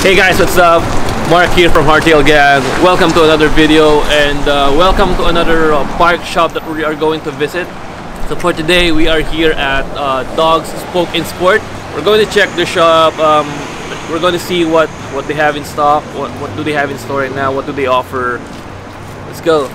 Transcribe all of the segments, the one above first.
Hey guys, what's up? Mark here from HARDTAIL Gang. Welcome to another video and welcome to another bike shop that we are going to visit. So for today we are here at Dog's Spoke in Sport. We're going to check the shop. We're going to see what they have in stock, what do they have in store right now, what do they offer. Let's go.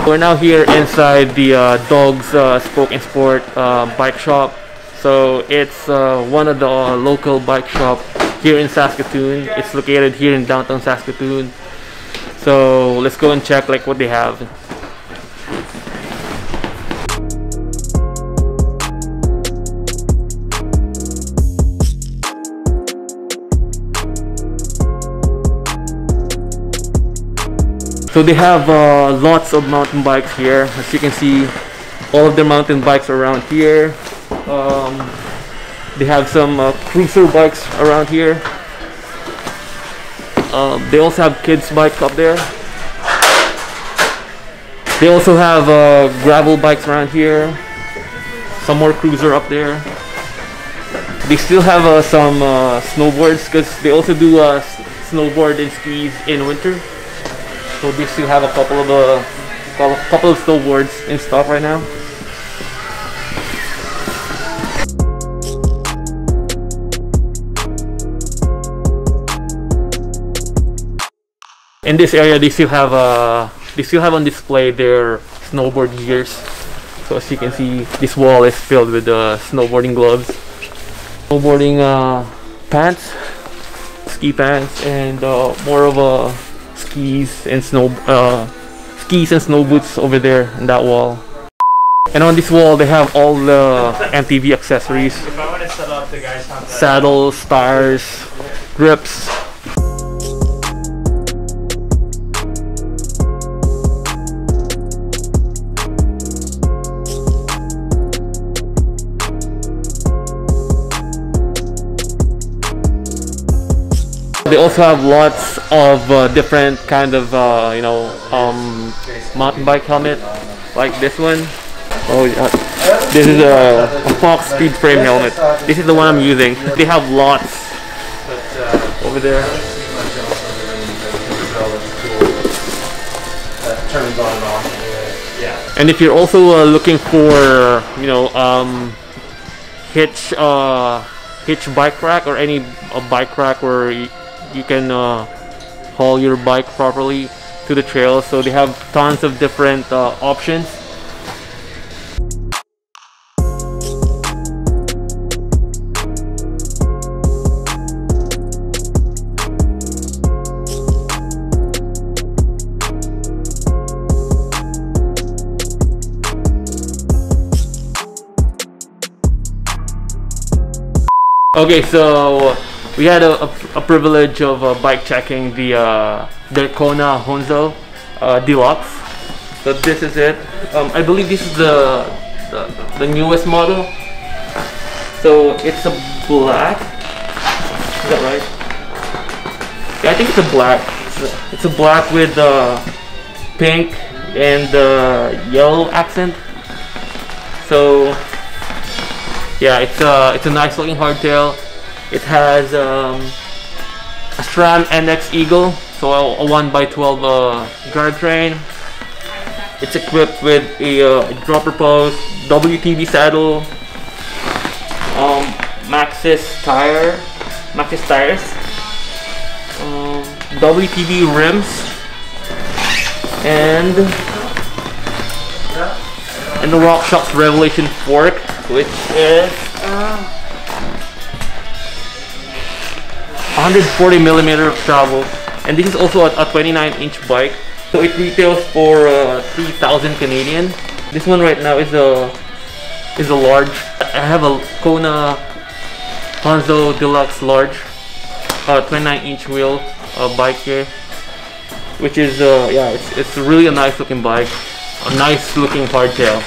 We're now here inside the Dog's Spoke in Sport bike shop. So it's one of the local bike shop here in Saskatoon. It's located here in downtown Saskatoon. So let's go and check like what they have. So they have lots of mountain bikes here. As you can see, all of their mountain bikes around here. They have some cruiser bikes around here. They also have kids bikes up there. They also have gravel bikes around here. Some more cruiser up there. They still have some snowboards because they also do snowboard and skis in winter. So they still have a couple of snowboards in stock right now. In this area, they still have on display their snowboard gears. So as you can see, this wall is filled with snowboarding gloves, snowboarding pants, ski pants, and more of skis and snow boots over there in that wall. And on this wall, they have all the MTV accessories: if I want to set up, the guys have saddles, tires, grips. They also have lots of different kind of mountain bike helmet, like this one. Oh yeah, this is a Fox Speed Frame helmet. This is the one I'm using. They have lots over there. And if you're also looking for hitch bike rack or any bike rack where you can haul your bike properly to the trail, so they have tons of different options. Okay, so we had a privilege of bike checking their Kona Honzo Deluxe. So this is it. I believe this is the newest model. So it's a black. Is that right? Yeah, I think it's a black. It's a black with pink and yellow accent. So yeah, it's a nice looking hardtail. It has a SRAM NX Eagle, so a 1x12 drivetrain. It's equipped with a dropper post, WTB saddle, Maxxis tires, WTB rims, and the RockShox Revelation fork, which is 140mm of travel, and this is also a 29-inch bike. So it retails for 3,000 Canadian. This one right now is a large. I have a Kona Honzo Deluxe large, 29-inch wheel bike here, which is yeah, it's really a nice looking bike, a nice looking hardtail.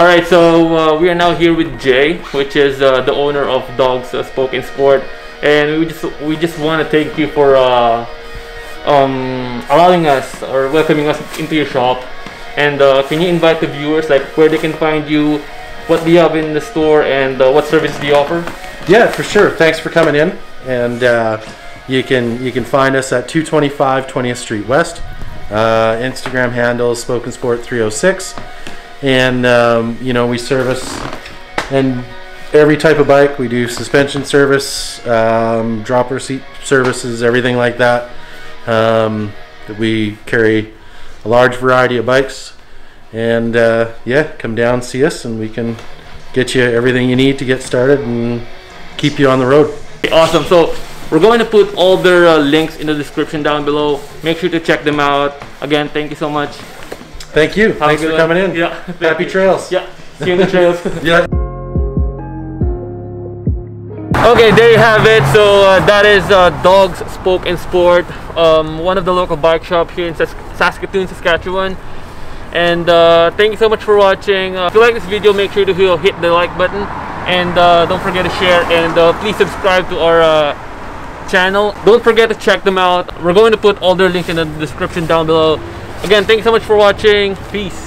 Alright, so we are now here with Jay, which is the owner of Dogs Spoke in Sport, and we just want to thank you for allowing us or welcoming us into your shop. And can you invite the viewers like where they can find you, what do you have in the store, and what services do you offer? Yeah, for sure. Thanks for coming in, and you can find us at 225 20th Street West. Instagram handle is Spoken Sport 306. And you know, we service and every type of bike. We do suspension service, dropper seat services, everything like that. We carry a large variety of bikes, and yeah, come down, see us, and we can get you everything you need to get started and keep you on the road. Awesome. So we're going to put all their links in the description down below. Make sure to check them out. Again, thank you so much. Thank you. Thanks for coming in. Yeah. Happy trails. Yeah. See you in the trails. Yeah. Okay, there you have it. So that is Dogs Spoke in Sport, one of the local bike shop here in Saskatoon, Saskatchewan. And thank you so much for watching. If you like this video, make sure to hit the like button, and don't forget to share, and please subscribe to our channel. Don't forget to check them out. We're going to put all their links in the description down below. Again, thank you so much for watching. Peace.